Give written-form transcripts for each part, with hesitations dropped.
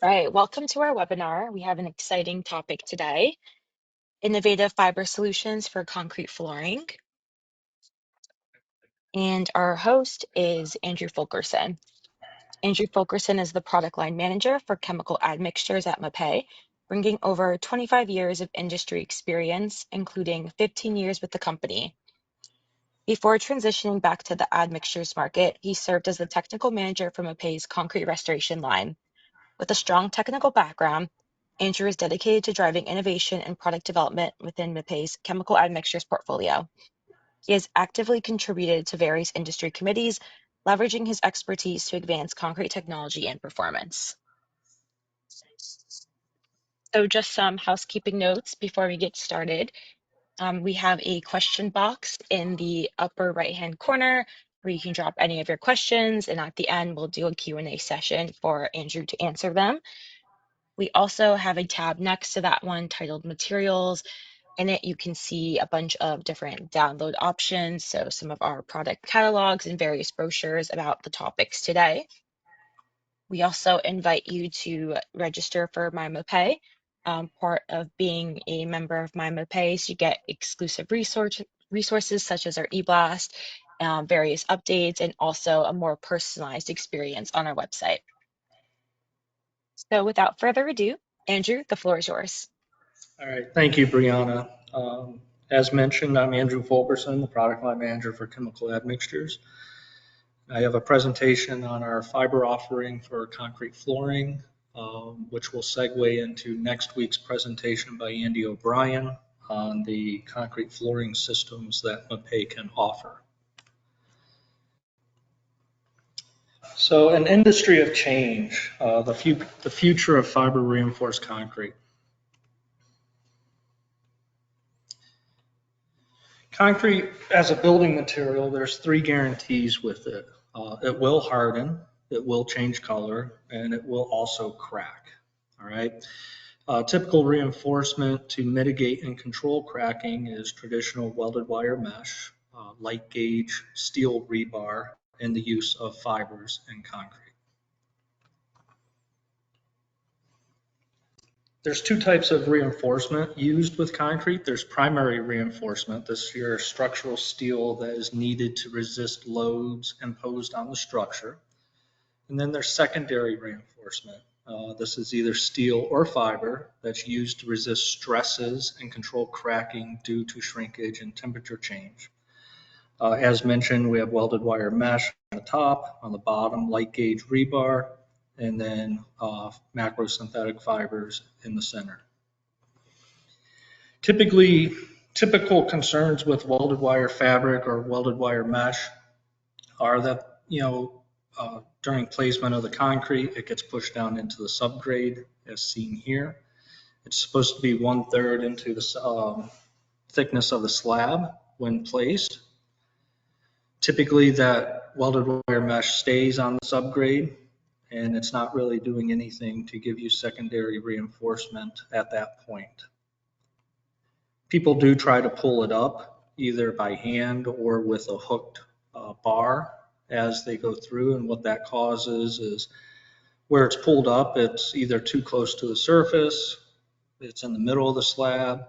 All right, welcome to our webinar. We have an exciting topic today, innovative fiber solutions for concrete flooring. And our host is Andrew Fulkerson. Andrew Fulkerson is the product line manager for chemical admixtures at MAPEI, bringing over 25 years of industry experience, including 15 years with the company. Before transitioning back to the admixtures market, he served as the technical manager for MAPEI's concrete restoration line. With a strong technical background, Andrew is dedicated to driving innovation and product development within MAPEI's chemical admixtures portfolio. He has actively contributed to various industry committees, leveraging his expertise to advance concrete technology and performance. So just some housekeeping notes before we get started. We have a question box in the upper right-hand corner where you can drop any of your questions, and at the end, we'll do a Q&A session for Andrew to answer them. We also have a tab next to that one titled Materials. In it, you can see a bunch of different download options, so some of our product catalogs and various brochures about the topics today. We also invite you to register for MyMAPEI. Part of being a member of MyMAPEI is you get exclusive resources such as our eBlast, various updates, and also a more personalized experience on our website. So without further ado, Andrew, the floor is yours. All right, thank you, Brianna. As mentioned, I'm Andrew Fulkerson, the product line manager for chemical admixtures. I have a presentation on our fiber offering for concrete flooring, which will segue into next week's presentation by Andy O'Brien on the concrete flooring systems that MAPEI can offer. So an industry of change, the future of fiber reinforced concrete. Concrete as a building material, there's 3 guarantees with it. It will harden, it will change color, and it will also crack, all right? Typical reinforcement to mitigate and control cracking is traditional welded wire mesh, light gauge steel rebar, and the use of fibers in concrete. There's 2 types of reinforcement used with concrete. There's primary reinforcement. This is your structural steel that is needed to resist loads imposed on the structure. And then there's secondary reinforcement. This is either steel or fiber that's used to resist stresses and control cracking due to shrinkage and temperature change. As mentioned, we have welded wire mesh on the top, on the bottom, light gauge rebar, and then macro synthetic fibers in the center. Typical concerns with welded wire fabric or welded wire mesh are that, during placement of the concrete, it gets pushed down into the subgrade as seen here. It's supposed to be 1/3 into the thickness of the slab when placed. Typically that welded wire mesh stays on the subgrade, and it's not really doing anything to give you secondary reinforcement at that point. People do try to pull it up either by hand or with a hooked bar as they go through, and what that causes is where it's pulled up, it's either too close to the surface, it's in the middle of the slab,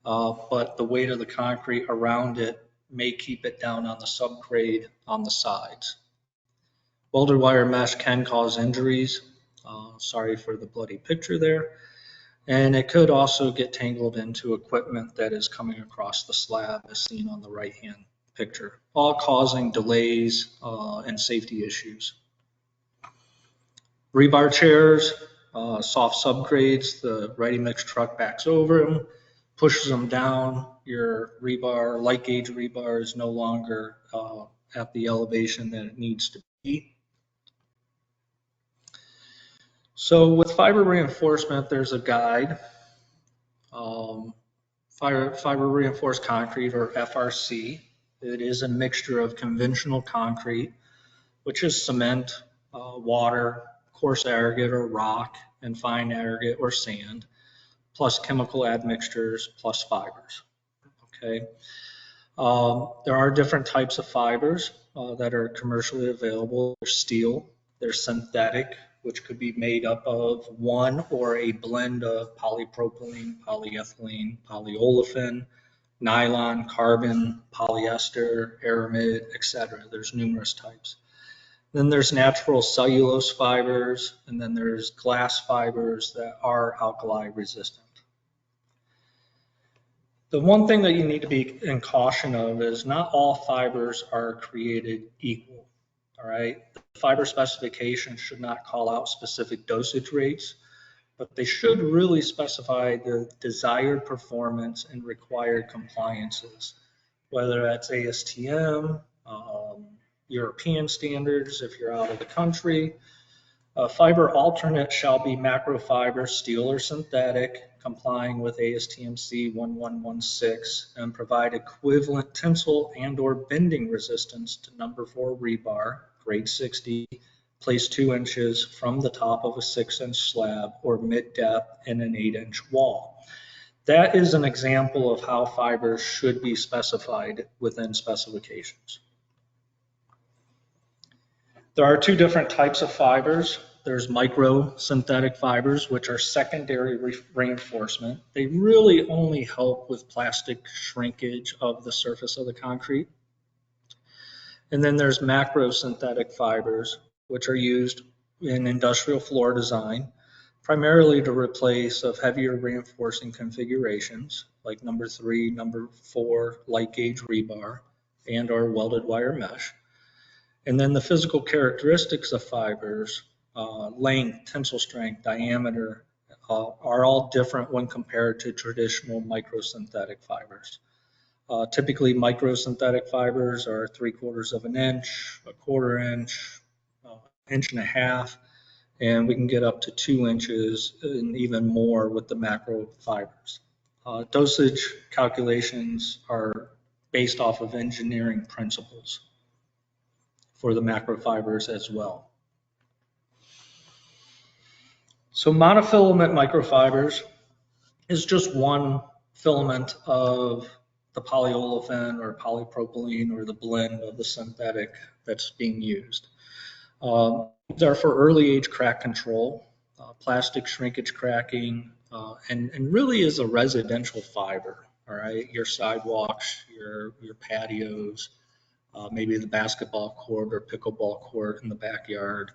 but the weight of the concrete around it may keep it down on the subgrade on the sides. Welded wire mesh can cause injuries. Sorry for the bloody picture there. And it could also get tangled into equipment that is coming across the slab as seen on the right-hand picture, all causing delays and safety issues. Rebar chairs, soft subgrades, the ready-mix truck backs over them, pushes them down. Your rebar, light gauge rebar, is no longer at the elevation that it needs to be. So with fiber reinforcement, there's a guide. Fiber reinforced concrete, or FRC. It is a mixture of conventional concrete, which is cement, water, coarse aggregate or rock, and fine aggregate or sand, plus chemical admixtures, plus fibers. Okay. There are different types of fibers that are commercially available. There's steel, there's synthetic, which could be made up of one or a blend of polypropylene, polyethylene, polyolefin, nylon, carbon, polyester, aramid, etc. There's numerous types. Then there's natural cellulose fibers, and then there's glass fibers that are alkali resistant. The one thing that you need to be in caution of is not all fibers are created equal, all right? The fiber specification should not call out specific dosage rates, but they should really specify the desired performance and required compliances, whether that's ASTM, European standards if you're out of the country. Fiber alternate shall be macrofiber, steel or synthetic, complying with ASTM C1116, and provide equivalent tensile and or bending resistance to number 4 rebar, grade 60, placed 2 inches from the top of a 6-inch slab or mid-depth in an 8-inch wall. That is an example of how fibers should be specified within specifications. There are 2 different types of fibers. There's micro synthetic fibers, which are secondary reinforcement. They really only help with plastic shrinkage of the surface of the concrete. And then there's macro synthetic fibers, which are used in industrial floor design, primarily to replace of heavier reinforcing configurations, like number 3, number 4 light gauge rebar, and or welded wire mesh. And then the physical characteristics of fibers, length, tensile strength, diameter, are all different when compared to traditional microsynthetic fibers. Typically, microsynthetic fibers are 3/4 of an inch, 1/4 inch, inch and a half, and we can get up to 2 inches and even more with the macro fibers. Dosage calculations are based off of engineering principles for the macrofibers as well. So monofilament microfibers is just one filament of the polyolefin or polypropylene or the blend of the synthetic that's being used. These are for early age crack control, plastic shrinkage cracking, and really is a residential fiber, all right? Your sidewalks, your patios, maybe the basketball court or pickleball court in the backyard.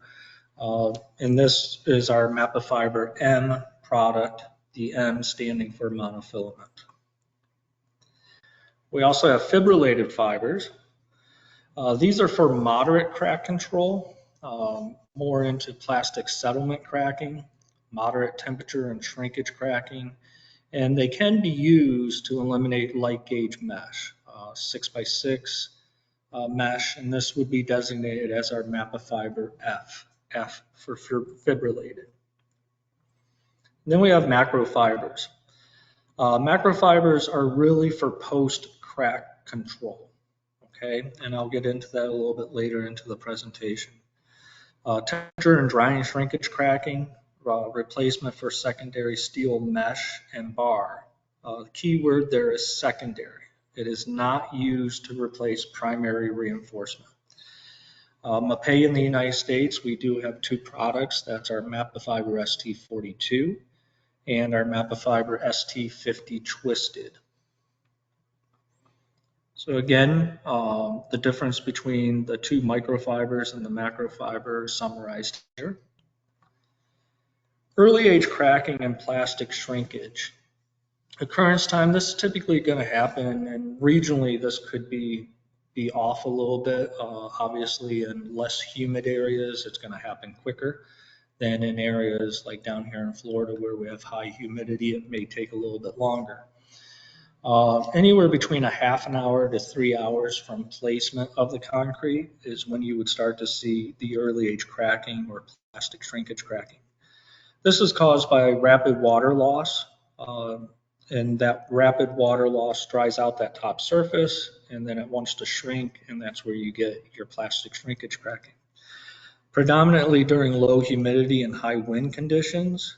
And this is our Mapefibre M product, the M standing for monofilament. We also have fibrillated fibers. These are for moderate crack control, more into plastic settlement cracking, moderate temperature and shrinkage cracking, and they can be used to eliminate light gauge mesh, 6x6 mesh, and this would be designated as our Mapefibre F for fibrillated. Then we have macrofibers. Macrofibers are really for post-crack control, okay? And I'll get into that a little bit later into the presentation. Temperature and drying shrinkage cracking, replacement for secondary steel mesh and bar. The key word there is secondary. It is not used to replace primary reinforcement. MAPEI in the United States, we do have 2 products. That's our Mapefibre ST42 and our Mapefibre ST50 Twisted. So again, the difference between the 2 microfibers and the macrofiber summarized here. Early age cracking and plastic shrinkage. Occurrence time, this is typically going to happen, and regionally this could be off a little bit. Obviously in less humid areas, it's going to happen quicker than in areas like down here in Florida where we have high humidity. It may take a little bit longer. Anywhere between a half an hour to 3 hours from placement of the concrete is when you would start to see the early age cracking or plastic shrinkage cracking. This is caused by rapid water loss, and that rapid water loss dries out that top surface, and then it wants to shrink, and that's where you get your plastic shrinkage cracking. Predominantly during low humidity and high wind conditions,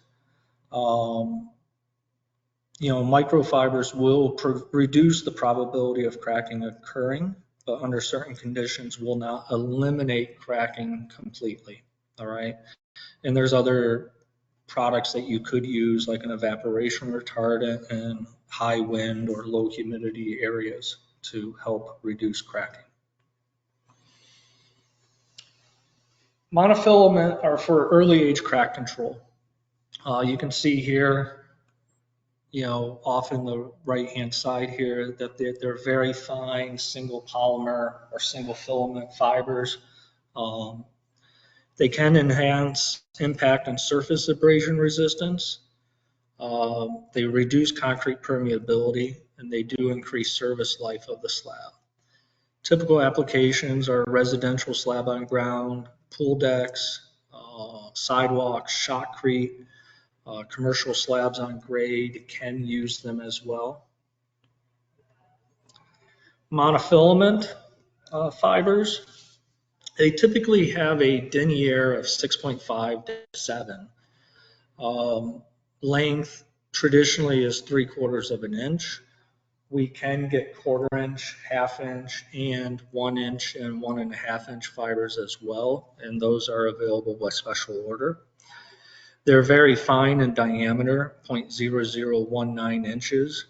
microfibers will reduce the probability of cracking occurring, but under certain conditions will not eliminate cracking completely, all right? And there's other products that you could use, like an evaporation retardant in high wind or low humidity areas to help reduce cracking. Monofilament are for early age crack control. You can see here, off in the right-hand side here, that they're very fine single polymer or single filament fibers. They can enhance impact and surface abrasion resistance. They reduce concrete permeability, and they do increase service life of the slab. Typical applications are residential slab-on-ground, pool decks, sidewalks, shotcrete, commercial slabs on grade can use them as well. Monofilament fibers, they typically have a denier of 6.5 to 7. Length traditionally is 3/4 of an inch. We can get 1/4 inch, 1/2 inch, and 1 inch and 1.5 inch fibers as well, and those are available by special order. They're very fine in diameter, 0.0019 inches,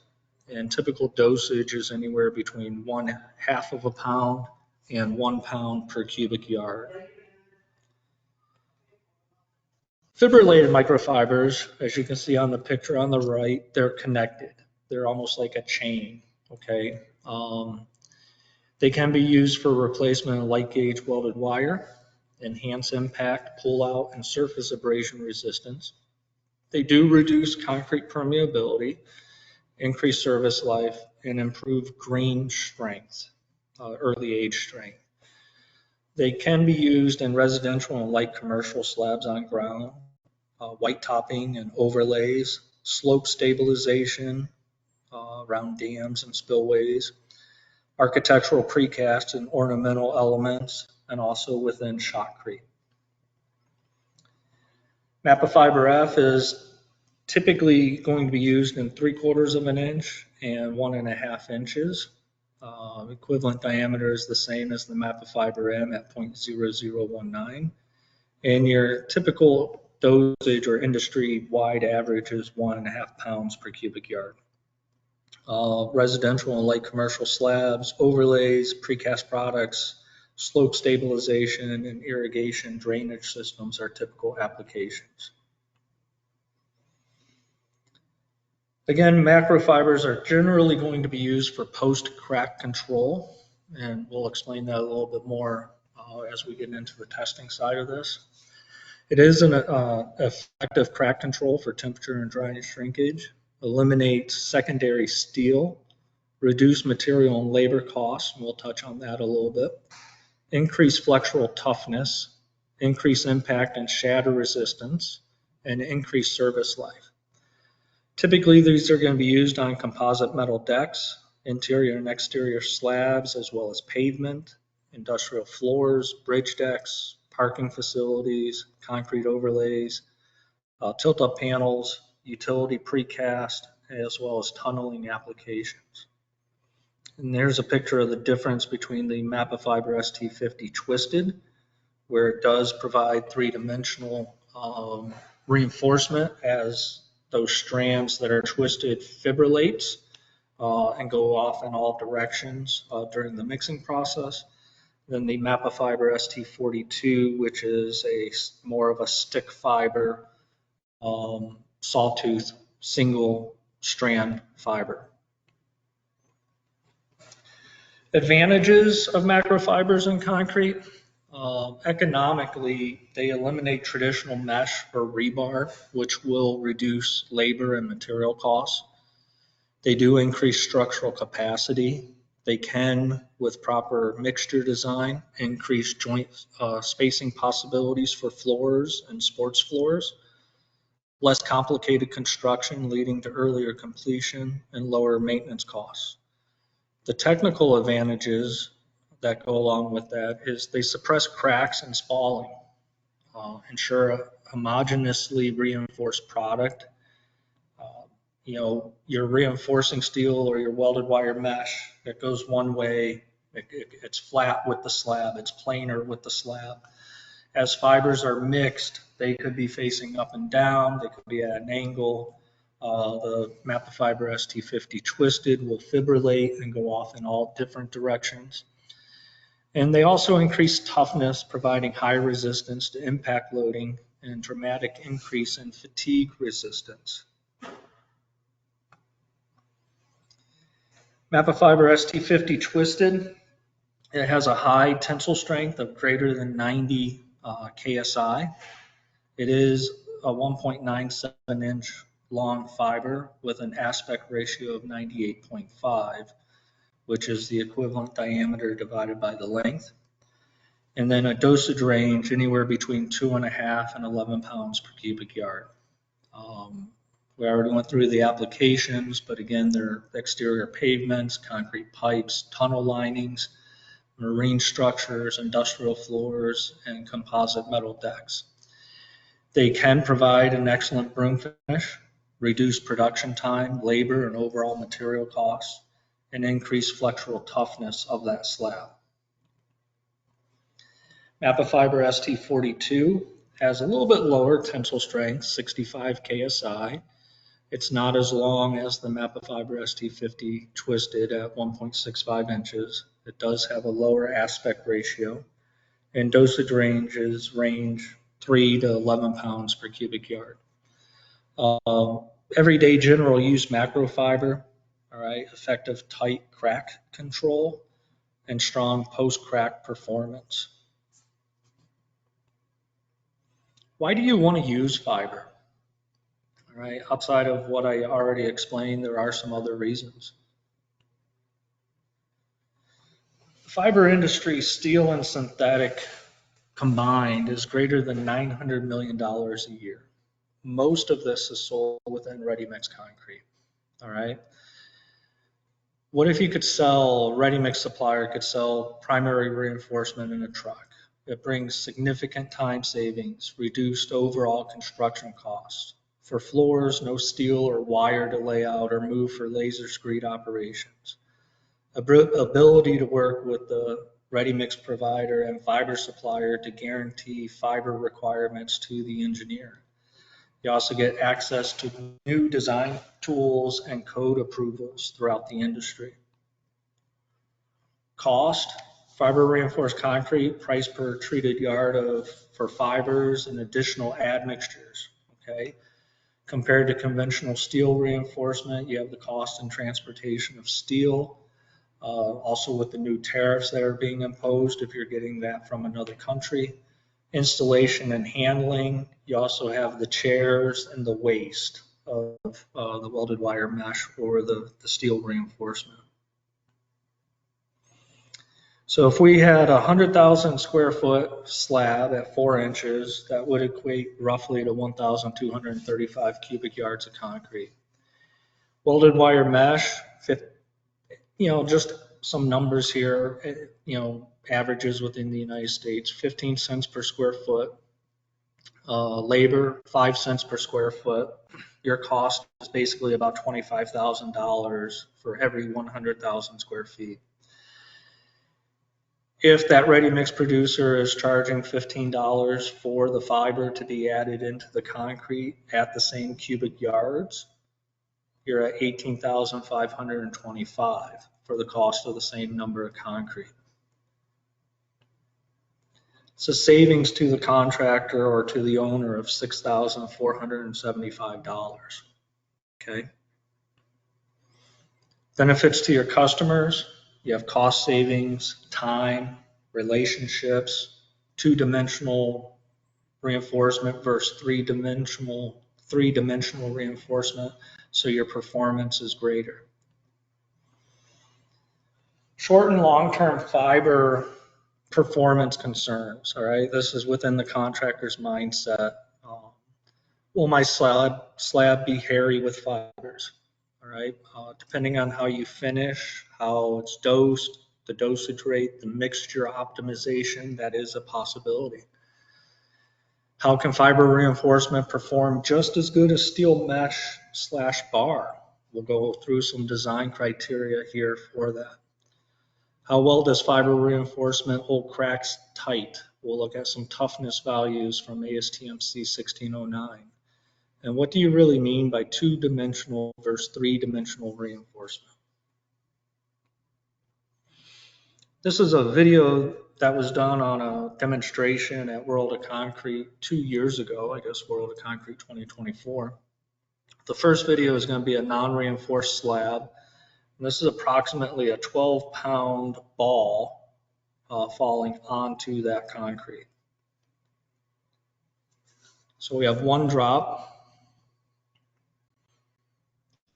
and typical dosage is anywhere between 1/2 pound and 1 pound per cubic yard. Fibrillated microfibers, as you can see on the picture on the right, they're connected. They're almost like a chain, okay? They can be used for replacement of light gauge welded wire, enhance impact, pull out, and surface abrasion resistance. They do reduce concrete permeability, increase service life, and improve grain strength, early age strength. They can be used in residential and light commercial slabs on ground, white topping and overlays, slope stabilization around dams and spillways, architectural precast and ornamental elements, and also within shotcrete. Mapefibre F is typically going to be used in 3/4 of an inch and 1.5 inches. Equivalent diameter is the same as the Mapefibre M at 0.0019. And your typical dosage or industry-wide average is 1.5 pounds per cubic yard. Residential and light commercial slabs, overlays, precast products, slope stabilization, and irrigation drainage systems are typical applications. Again, macrofibers are generally going to be used for post-crack control, and we'll explain that a little bit more as we get into the testing side of this. It is an effective crack control for temperature and dryness shrinkage, eliminates secondary steel, reduce material and labor costs, and we'll touch on that a little bit, increase flexural toughness, increase impact and shatter resistance, and increase service life. Typically, these are going to be used on composite metal decks, interior and exterior slabs, as well as pavement, industrial floors, bridge decks, parking facilities, concrete overlays, tilt-up panels, utility precast, as well as tunneling applications. And there's a picture of the difference between the Mapefibre ST50 Twisted, where it does provide three-dimensional reinforcement as those strands that are twisted fibrillates and go off in all directions during the mixing process. Then the Mapefibre ST42, which is more of a stick fiber, sawtooth, single strand fiber. Advantages of macrofibers in concrete. Economically, they eliminate traditional mesh or rebar, which will reduce labor and material costs. They do increase structural capacity. They can, with proper mixture design, increase joint spacing possibilities for floors and sports floors. Less complicated construction leading to earlier completion and lower maintenance costs. The technical advantages that go along with that is they suppress cracks and spalling, ensure a homogeneously reinforced product. Your reinforcing steel or your welded wire mesh that goes one way, it's flat with the slab, it's planar with the slab. As fibers are mixed, They could be facing up and down, they could be at an angle. The Mapefibre ST50 twisted will fibrillate and go off in all different directions. And they also increase toughness, providing high resistance to impact loading and dramatic increase in fatigue resistance. Mapefibre ST50 twisted, it has a high tensile strength of greater than 90 KSI. It is a 1.97 inch long fiber with an aspect ratio of 98.5, which is the equivalent diameter divided by the length. And then a dosage range anywhere between 2.5 and 11 pounds per cubic yard. We already went through the applications, but again, they're exterior pavements, concrete pipes, tunnel linings, marine structures, industrial floors, and composite metal decks. They can provide an excellent broom finish, reduce production time, labor, and overall material costs, and increase flexural toughness of that slab. Mapefibre ST42 has a little bit lower tensile strength, 65 KSI. It's not as long as the Mapefibre ST50 twisted at 1.65 inches. It does have a lower aspect ratio, and dosage ranges range 3 to 11 pounds per cubic yard. Everyday general use Macrofiber, all right, effective tight crack control, and strong post-crack performance. Why do you want to use fiber? All right, outside of what I already explained, there are some other reasons. The fiber industry, steel and synthetic combined, is greater than $900 million a year. Most of this is sold within ready-mix concrete. All right. What if you could sell, ready-mix supplier could sell primary reinforcement in a truck? It brings significant time savings, reduced overall construction costs. For floors, no steel or wire to lay out or move for laser screed operations. Ability to work with the ready-mix provider and fiber supplier to guarantee fiber requirements to the engineer. You also get access to new design tools and code approvals throughout the industry. Cost, fiber reinforced concrete, price per treated yard for fibers and additional admixtures, okay? Compared to conventional steel reinforcement, you have the cost and transportation of steel, also with the new tariffs that are being imposed if you're getting that from another country. Installation and handling, you also have the chairs and the waste of the welded wire mesh or the steel reinforcement. So if we had a 100,000 square foot slab at 4 inches, that would equate roughly to 1,235 cubic yards of concrete. Welded wire mesh, just some numbers here, averages within the United States, 15 cents per square foot. Labor, 5 cents per square foot. Your cost is basically about $25,000 for every 100,000 square feet. If that ready-mix producer is charging $15 for the fiber to be added into the concrete at the same cubic yards, you're at $18,525 for the cost of the same number of concrete. It's a savings to the contractor or to the owner of $6,475. Okay. Benefits to your customers. You have cost savings, time, relationships, two-dimensional reinforcement versus three-dimensional reinforcement, so your performance is greater. Short and long-term fiber performance concerns, all right? This is within the contractor's mindset. Will my slab be hairy with fibers? All right, depending on how you finish, how it's dosed, the dosage rate, the mixture optimization, that is a possibility. How can fiber reinforcement perform just as good as steel mesh / bar? We'll go through some design criteria here for that. How well does fiber reinforcement hold cracks tight We'll look at some toughness values from ASTM C1609. And what do you really mean by two-dimensional versus three-dimensional reinforcement? This is a video that was done on a demonstration at World of Concrete 2 years ago, I guess World of Concrete 2024. The first video is going to be a non-reinforced slab. And this is approximately a 12-pound ball falling onto that concrete. So we have one drop.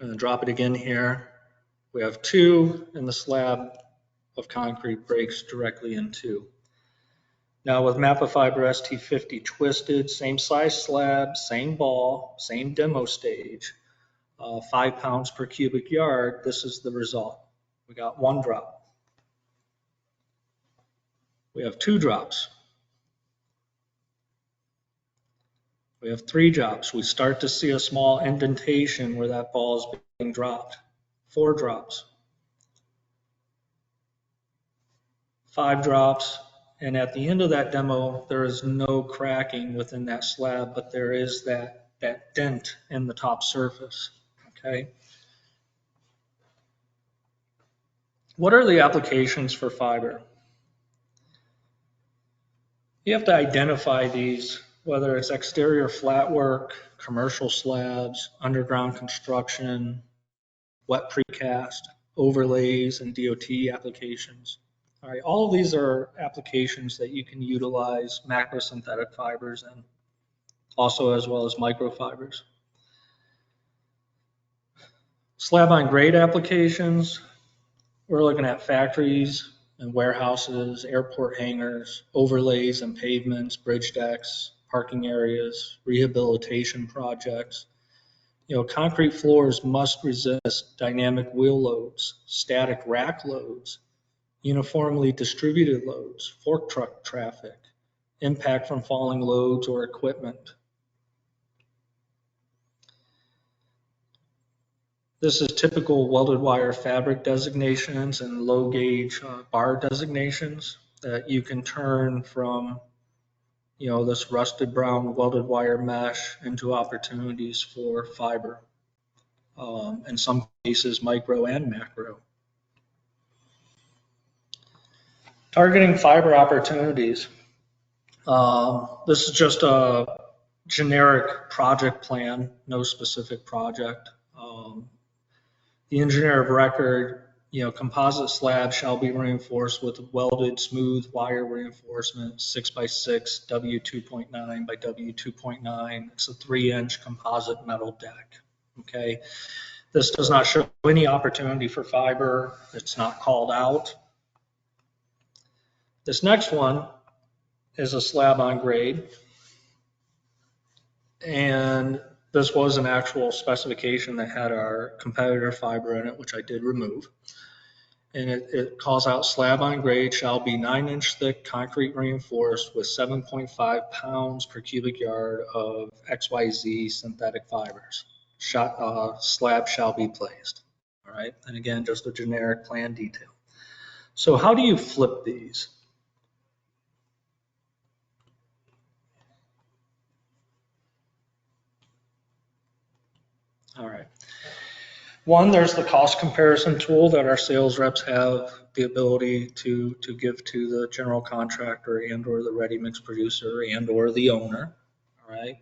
I'm going to drop it again here. We have two, and the slab of concrete breaks directly in two. Now with Mapefibre ST50 twisted, same size slab, same ball, same demo stage, 5 pounds per cubic yard, this is the result. We got one drop. We have two drops. We have three drops. We start to see a small indentation where that ball is being dropped. 4 drops. 5 drops. And at the end of that demo, there is no cracking within that slab, but there is that dent in the top surface. Okay. What are the applications for fiber? You have to identify these, whether it's exterior flat work, commercial slabs, underground construction, wet precast, overlays, and DOT applications. All right, all of these are applications that you can utilize macrosynthetic fibers in, also as well as microfibers. Slab-on-grade applications, we're looking at factories and warehouses, airport hangars, overlays and pavements, bridge decks, parking areas, rehabilitation projects. You know, concrete floors must resist dynamic wheel loads, static rack loads, uniformly distributed loads, fork truck traffic, impact from falling loads or equipment. This is typical welded wire fabric designations and low gauge bar designations that you can turn from, you know, this rusted brown welded wire mesh into opportunities for fiber. In some cases, micro and macro. Targeting fiber opportunities. This is just a generic project plan, no specific project. The engineer of record, you know, composite slab shall be reinforced with welded smooth wire reinforcement, 6x6 W2.9 by W2.9. It's a 3-inch composite metal deck. Okay, this does not show any opportunity for fiber. It's not called out. This next one is a slab on grade, and this was an actual specification that had our competitor fiber in it, which I did remove. And it calls out slab on grade shall be 9-inch thick concrete reinforced with 7.5 pounds per cubic yard of XYZ synthetic fibers. Slab shall be placed. All right, and again, just a generic plan detail. So how do you flip these? All right. One, there's the cost comparison tool that our sales reps have the ability to give to the general contractor and or the ready mix producer and or the owner. All right.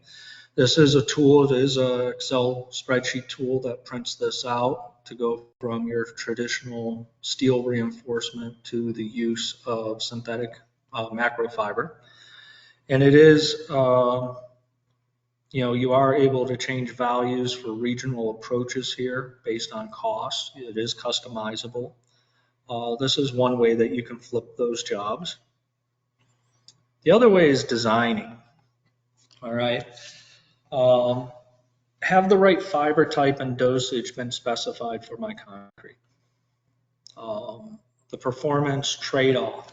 This is a tool, it is an Excel spreadsheet tool that prints this out to go from your traditional steel reinforcement to the use of synthetic macrofiber. And it is you know, you are able to change values for regional approaches here based on cost. It is customizable. This is one way that you can flip those jobs. The other way is designing. All right. Have the right fiber type and dosage been specified for my concrete? The performance trade-off.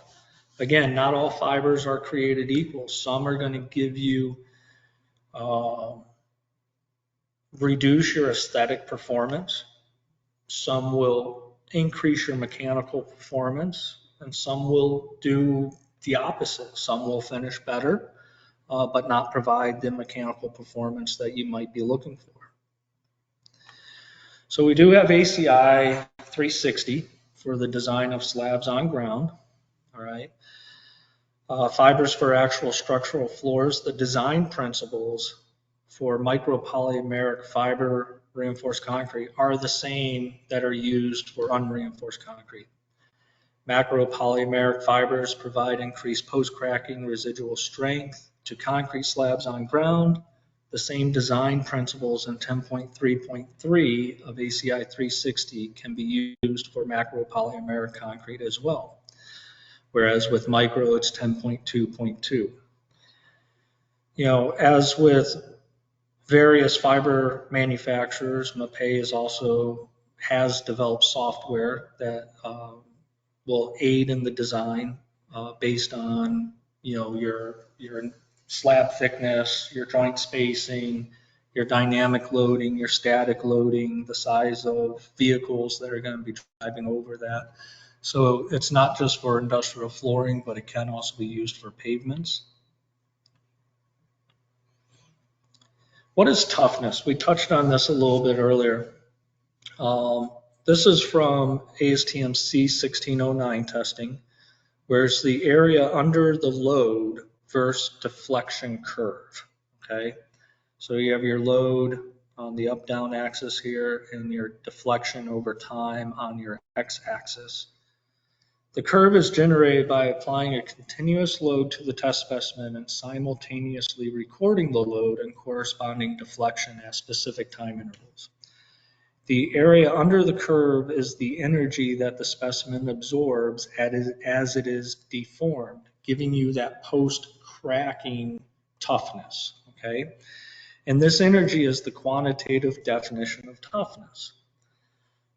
Again, not all fibers are created equal. Some are going to give you reduce your aesthetic performance. Some will increase your mechanical performance, and some will do the opposite. Some will finish better, but not provide the mechanical performance that you might be looking for. So we do have ACI 360 for the design of slabs on ground. All right. Fibers for actual structural floors. The design principles for micropolymeric fiber reinforced concrete are the same that are used for unreinforced concrete. Macropolymeric fibers provide increased post-cracking residual strength to concrete slabs on ground. The same design principles in 10.3.3 of ACI 360 can be used for macropolymeric concrete as well, whereas with micro it's 10.2.2. You know, as with various fiber manufacturers, MAPEI has developed software that will aid in the design based on, you know, your slab thickness, your joint spacing, your dynamic loading, your static loading, the size of vehicles that are going to be driving over that. So it's not just for industrial flooring, but it can also be used for pavements. What is toughness? We touched on this a little bit earlier. This is from ASTM C1609 testing, where it's the area under the load versus deflection curve, okay? So you have your load on the up-down axis here and your deflection over time on your x-axis. The curve is generated by applying a continuous load to the test specimen and simultaneously recording the load and corresponding deflection at specific time intervals. The area under the curve is the energy that the specimen absorbs as it is deformed, giving you that post-cracking toughness, okay? And this energy is the quantitative definition of toughness.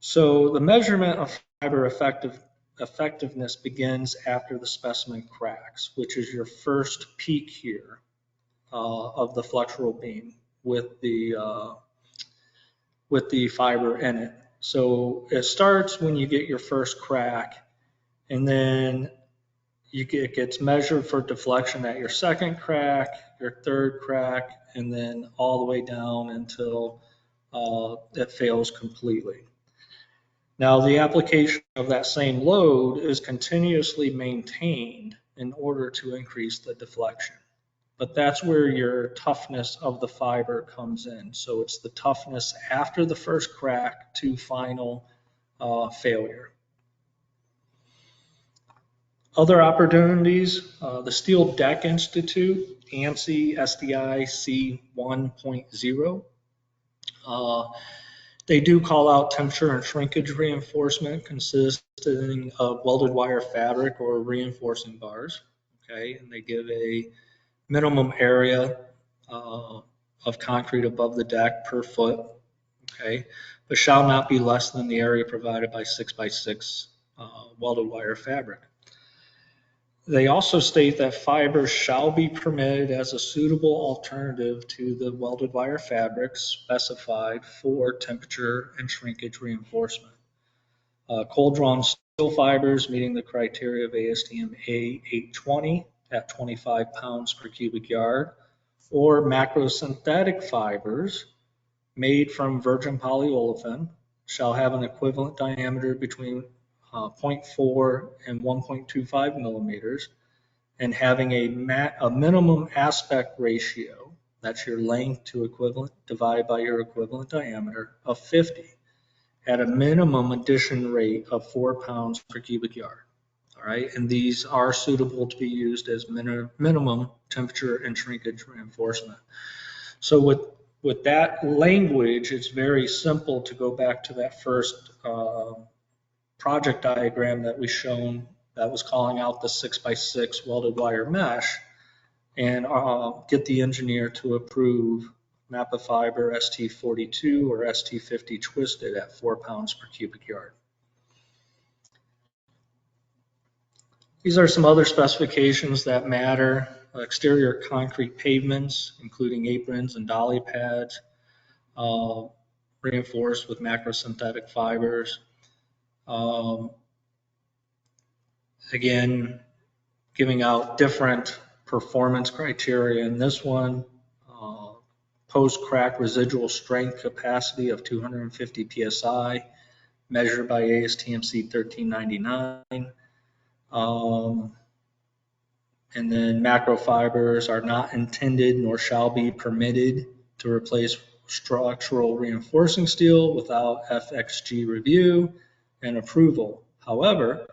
So the measurement of fiber effectiveness begins after the specimen cracks, which is your first peak here of the flexural beam with the fiber in it. So it starts when you get your first crack, and then it gets measured for deflection at your second crack, your third crack, and then all the way down until it fails completely. Now, the application of that same load is continuously maintained in order to increase the deflection. But that's where your toughness of the fiber comes in. So it's the toughness after the first crack to final failure. Other opportunities, the Steel Deck Institute, ANSI SDI C1.0. They do call out temperature and shrinkage reinforcement consisting of welded wire fabric or reinforcing bars. Okay, and they give a minimum area of concrete above the deck per foot, okay, but shall not be less than the area provided by 6x6 welded wire fabric. They also state that fibers shall be permitted as a suitable alternative to the welded wire fabrics specified for temperature and shrinkage reinforcement. Cold drawn steel fibers meeting the criteria of ASTM A820 at 25 pounds per cubic yard, or macrosynthetic fibers made from virgin polyolefin shall have an equivalent diameter between 0.4 and 1.25 millimeters and having a minimum aspect ratio, that's your length to equivalent divided by your equivalent diameter, of 50 at a minimum addition rate of 4 pounds per cubic yard. All right, and these are suitable to be used as minimum temperature and shrinkage reinforcement. So with that language, it's very simple to go back to that first project diagram that we shown that was calling out the 6x6 welded wire mesh and get the engineer to approve Mapefibre ST42 or ST50 twisted at 4 pounds per cubic yard. These are some other specifications that matter. Exterior concrete pavements, including aprons and dolly pads, reinforced with macrosynthetic fibers. Again, giving out different performance criteria. In this one, post-crack residual strength capacity of 250 psi, measured by ASTM C1399. And then macrofibers are not intended nor shall be permitted to replace structural reinforcing steel without FXG review and approval. However,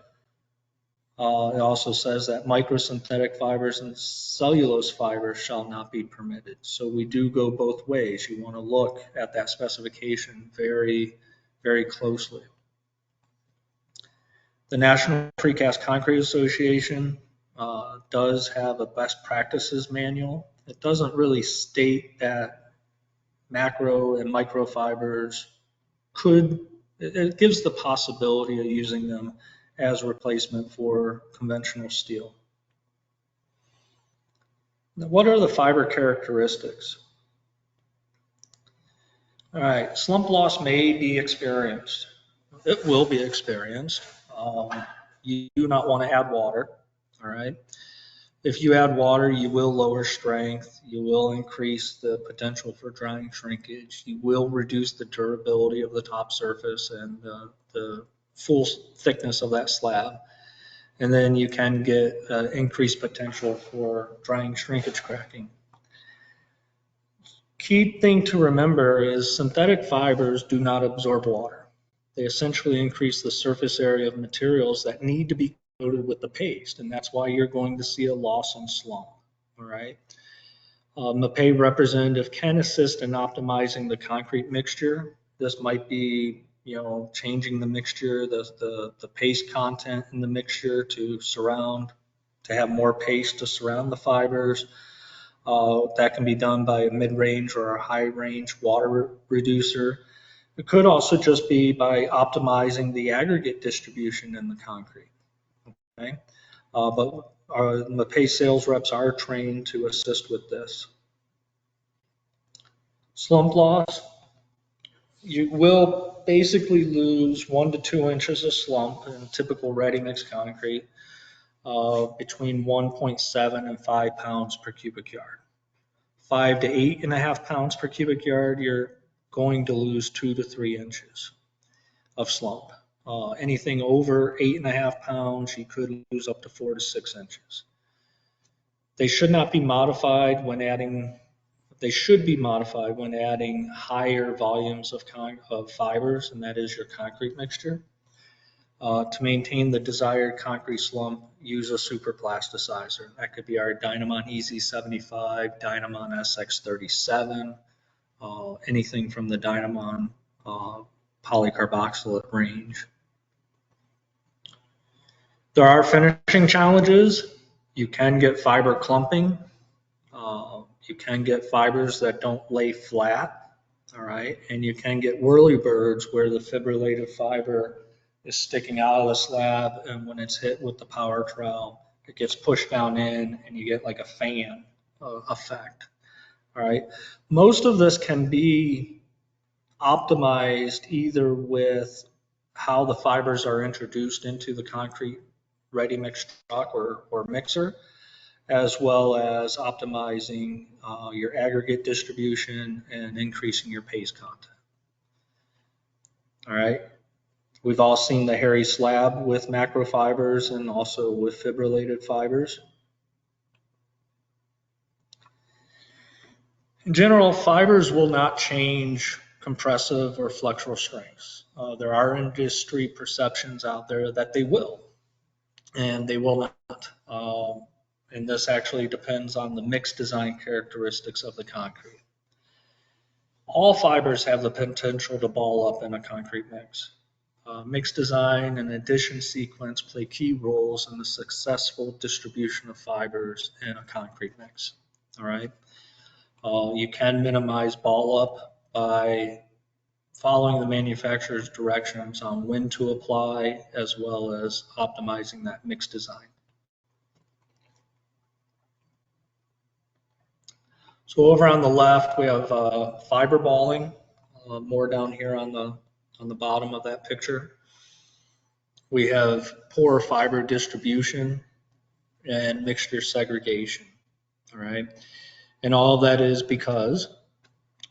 it also says that microsynthetic fibers and cellulose fibers shall not be permitted. So we do go both ways. You want to look at that specification very, very closely. The National Precast Concrete Association does have a best practices manual. It doesn't really state that macro and microfibers it gives the possibility of using them as replacement for conventional steel. Now, what are the fiber characteristics? All right, slump loss may be experienced. It will be experienced. You do not want to add water, all right? If you add water, you will lower strength, you will increase the potential for drying shrinkage, you will reduce the durability of the top surface and the full thickness of that slab. And then you can get increased potential for drying shrinkage cracking. Key thing to remember is synthetic fibers do not absorb water. They essentially increase the surface area of materials that need to be coated with the paste, and that's why you're going to see a loss in slump. All right. MAPEI representative can assist in optimizing the concrete mixture. This might be, changing the mixture, the paste content in the mixture to have more paste to surround the fibers. That can be done by a mid-range or a high-range water reducer. It could also just be by optimizing the aggregate distribution in the concrete. Okay, but our MAPEI sales reps are trained to assist with this. Slump loss, you will basically lose 1 to 2 inches of slump in typical ready-mix concrete, between 1.7 and 5 pounds per cubic yard. 5 to 8.5 pounds per cubic yard, you're going to lose 2 to 3 inches of slump. Anything over 8.5 pounds, you could lose up to 4 to 6 inches. They should not be modified when adding. They should be modified when adding higher volumes of fibers, and that is your concrete mixture. To maintain the desired concrete slump, use a super plasticizer. That could be our Dynamon EZ75, Dynamon SX37, anything from the Dynamon polycarboxylate range. There are finishing challenges. You can get fiber clumping. You can get fibers that don't lay flat, all right? And you can get whirlybirds where the fibrillated fiber is sticking out of the slab, and when it's hit with the power trowel, it gets pushed down in and you get like a fan effect, all right? Most of this can be optimized either with how the fibers are introduced into the concrete ready mix truck or mixer, as well as optimizing your aggregate distribution and increasing your paste content. All right. We've all seen the hairy slab with macrofibers and also with fibrillated fibers. In general, fibers will not change compressive or flexural strengths. There are industry perceptions out there that they will, and they will not. And this actually depends on the mix design characteristics of the concrete. All fibers have the potential to ball up in a concrete mix. Mix design and addition sequence play key roles in the successful distribution of fibers in a concrete mix. All right. You can minimize ball up by following the manufacturer's directions on when to apply, as well as optimizing that mix design. So over on the left, we have fiber balling, more down here on the bottom of that picture. We have poor fiber distribution. and mixture segregation. All right. And all that is because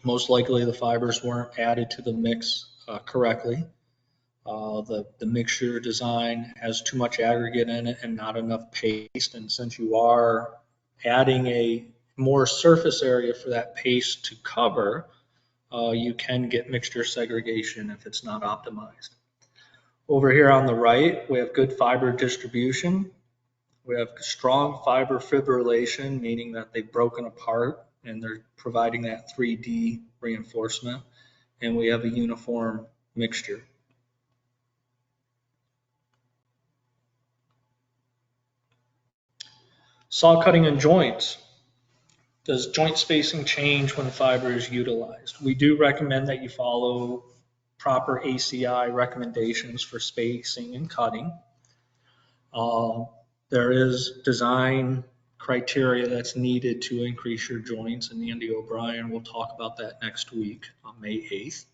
most likely the fibers weren't added to the mix correctly. The mixture design has too much aggregate in it and not enough paste. And since you are adding a more surface area for that paste to cover, you can get mixture segregation if it's not optimized. Over here on the right, we have good fiber distribution. We have strong fiber fibrillation, meaning that they've broken apart and they're providing that 3D reinforcement. And we have a uniform mixture. Saw cutting and joints. Does joint spacing change when fiber is utilized? We do recommend that you follow proper ACI recommendations for spacing and cutting. There is design criteria that's needed to increase your joints, and Andy O'Brien will talk about that next week on May 8th.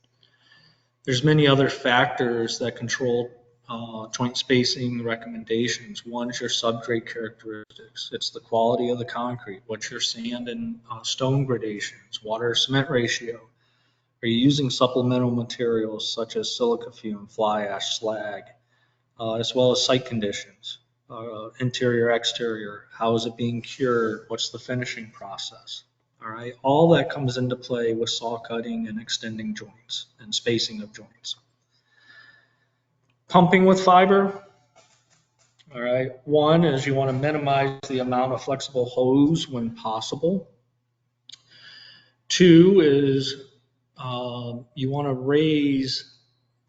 There's many other factors that control joint spacing recommendations. One is your subgrade characteristics. It's the quality of the concrete. What's your sand and stone gradations? Water cement ratio. Are you using supplemental materials such as silica fume, fly ash, slag, as well as site conditions, interior, exterior? How is it being cured? What's the finishing process? All right, all that comes into play with saw cutting and extending joints and spacing of joints. Pumping with fiber. All right, one is you want to minimize the amount of flexible hose when possible. Two is you want to raise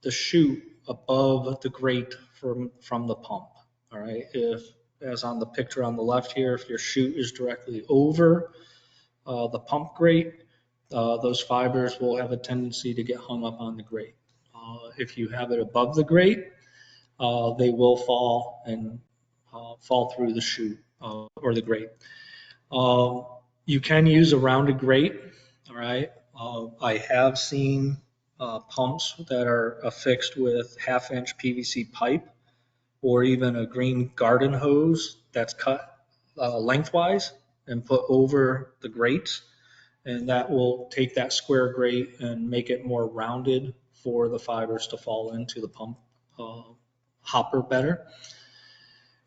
the chute above the grate from the pump. All right, if, as on the picture on the left here, if your chute is directly over the pump grate, those fibers will have a tendency to get hung up on the grate. If you have it above the grate, they will fall and fall through the chute or the grate. You can use a rounded grate. All right. I have seen pumps that are affixed with 1/2-inch PVC pipe or even a green garden hose that's cut lengthwise and put over the grates, and that will take that square grate and make it more rounded for the fibers to fall into the pump hopper better.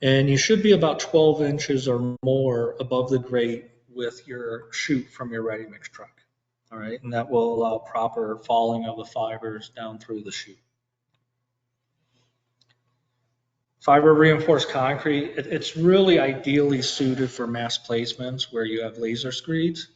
And you should be about 12 inches or more above the grate with your chute from your ready mix truck. All right, and that will allow proper falling of the fibers down through the chute. Fiber reinforced concrete, it's really ideally suited for mass placements where you have laser screeds.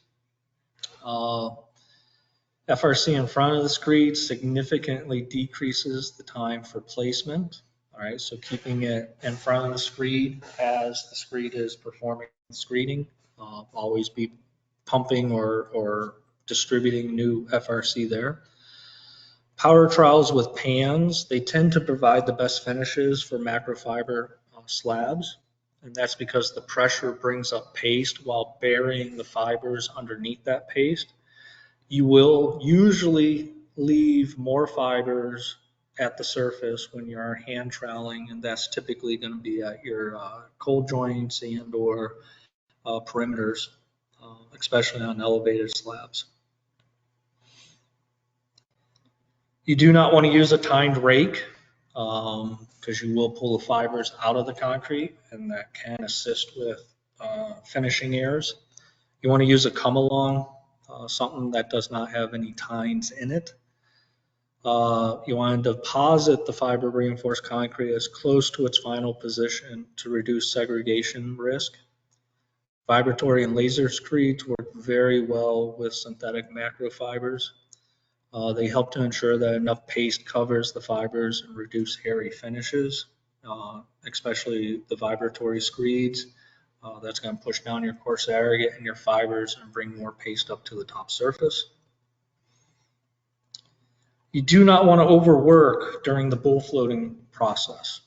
FRC in front of the screed significantly decreases the time for placement. All right, so keeping it in front of the screed as the screed is performing screeding. Always be pumping or distributing new FRC there. Power trowels with pans, they tend to provide the best finishes for macrofiber slabs, and that's because the pressure brings up paste while burying the fibers underneath that paste. You will usually leave more fibers at the surface when you're hand troweling, and that's typically going to be at your cold joints and or perimeters, especially on elevated slabs. You do not want to use a tined rake because you will pull the fibers out of the concrete, and that can assist with finishing errors. You want to use a come along, something that does not have any tines in it. You want to deposit the fiber reinforced concrete as close to its final position to reduce segregation risk. Vibratory and laser screeds work very well with synthetic macrofibers. They help to ensure that enough paste covers the fibers and reduce hairy finishes, especially the vibratory screeds. That's going to push down your coarse aggregate and your fibers and bring more paste up to the top surface. You do not want to overwork during the bull floating process.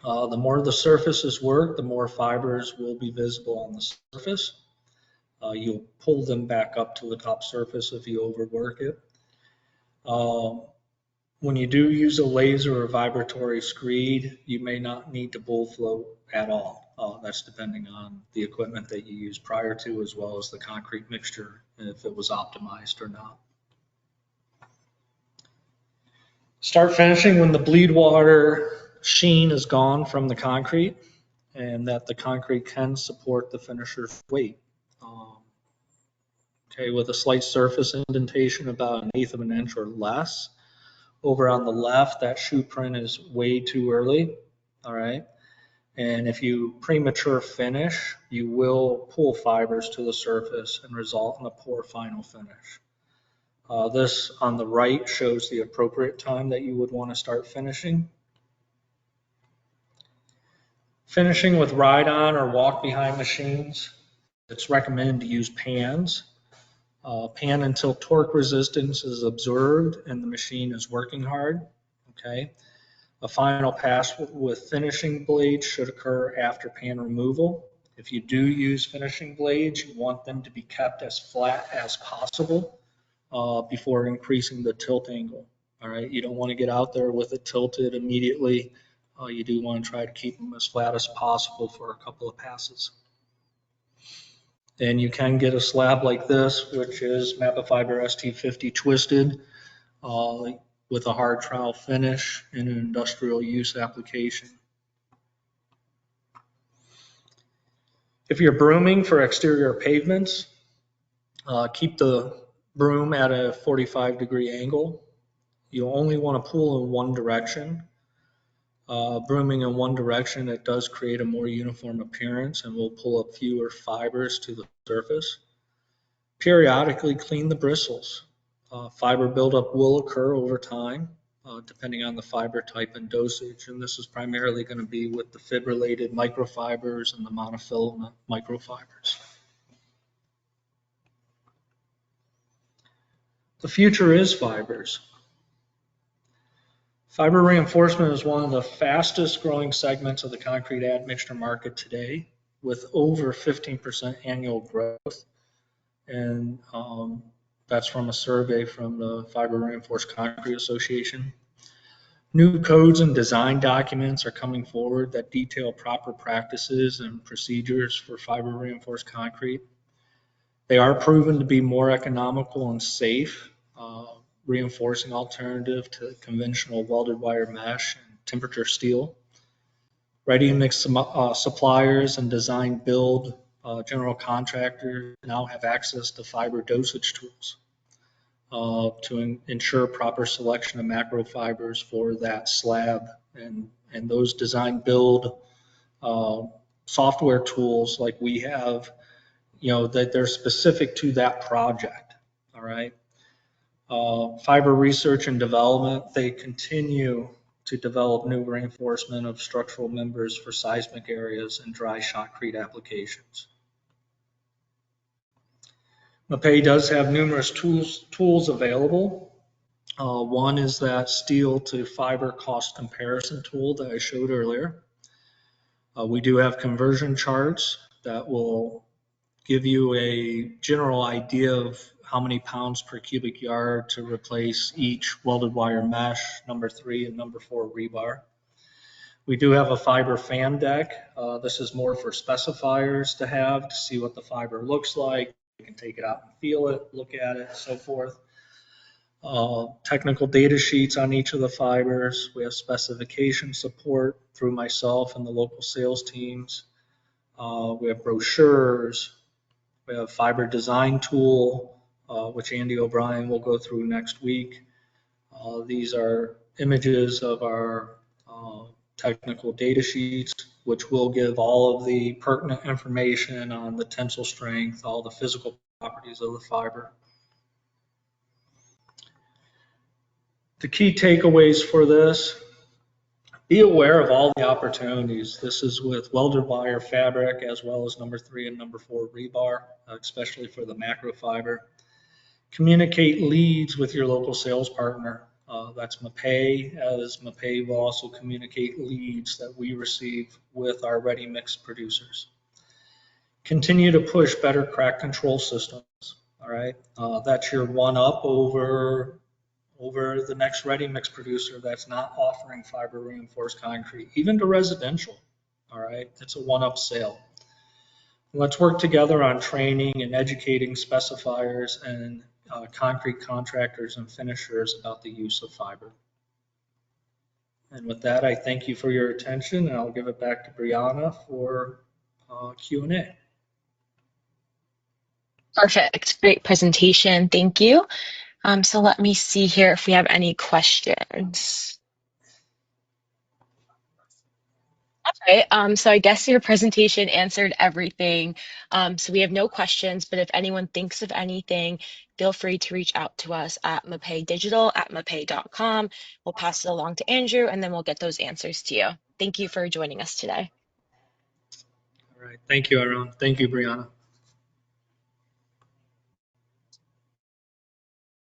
The more the surface is worked, the more fibers will be visible on the surface. You'll pull them back up to the top surface if you overwork it. When you do use a laser or vibratory screed, you may not need to bull float at all. That's depending on the equipment that you use prior to, as well as the concrete mixture, if it was optimized or not. Start finishing when the bleed water sheen is gone from the concrete and that the concrete can support the finisher's weight. Okay, with a slight surface indentation about 1/8 of an inch or less. Over on the left, that shoe print is way too early, all right? And if you premature finish, you will pull fibers to the surface and result in a poor final finish. This on the right shows the appropriate time that you would want to start finishing. Finishing with ride-on or walk-behind machines, it's recommended to use pans. Pan until torque resistance is observed and the machine is working hard. Okay. A final pass with finishing blades should occur after pan removal. If you do use finishing blades, you want them to be kept as flat as possible before increasing the tilt angle. All right. You don't want to get out there with it tilted immediately. You do want to try to keep them as flat as possible for a couple of passes. And you can get a slab like this, which is Mapefibre ST50 twisted with a hard trowel finish in an industrial use application. If you're brooming for exterior pavements, keep the broom at a 45-degree angle. You only want to pull in one direction. Brooming in one direction, it does create a more uniform appearance and will pull up fewer fibers to the surface. Periodically clean the bristles. Fiber buildup will occur over time, depending on the fiber type and dosage, and this is primarily going to be with the fibrillated microfibers and the monofilament microfibers. The future is fibers. Fiber reinforcement is one of the fastest growing segments of the concrete admixture market today, with over 15% annual growth. And that's from a survey from the Fiber Reinforced Concrete Association. New codes and design documents are coming forward that detail proper practices and procedures for fiber reinforced concrete. They are proven to be more economical and safe, reinforcing alternative to conventional welded wire mesh and temperature steel. Ready-mix suppliers and design build general contractors now have access to fiber dosage tools to ensure proper selection of macrofibers for that slab. And those design build software tools like we have, that they're specific to that project, all right? Fiber research and development, they continue to develop new reinforcement of structural members for seismic areas and dry shotcrete applications. MAPEI does have numerous tools available. One is that steel to fiber cost comparison tool that I showed earlier. We do have conversion charts that will give you a general idea of how many pounds per cubic yard to replace each welded wire mesh, number 3 and number 4 rebar. We do have a fiber fan deck. This is more for specifiers to have to see what the fiber looks like. You can take it out and feel it, look at it, so forth. Technical data sheets on each of the fibers. We have specification support through myself and the local sales teams. We have brochures. We have fiber design tool, which Andy O'Brien will go through next week. These are images of our technical data sheets, which will give all of the pertinent information on the tensile strength, all the physical properties of the fiber. The key takeaways for this: be aware of all the opportunities. This is with welded wire fabric as well as number 3 and number 4 rebar, especially for the Macrofiber. Communicate leads with your local sales partner. That's MAPEI, as MAPEI will also communicate leads that we receive with our ready mix producers. Continue to push better crack control systems. All right, that's your one up over the next ready mix producer that's not offering fiber reinforced concrete, even to residential. All right, it's a one-up sale. Let's work together on training and educating specifiers and concrete contractors and finishers about the use of fiber. And with that, I thank you for your attention, and I'll give it back to Brianna for Q&A. Perfect. Great presentation. Thank you. So let me see here if we have any questions. All right. So I guess your presentation answered everything. So we have no questions, but if anyone thinks of anything, feel free to reach out to us at mapeidigital@mapei.com. We'll pass it along to Andrew, and then we'll get those answers to you. Thank you for joining us today. All right. Thank you, everyone. Thank you, Brianna.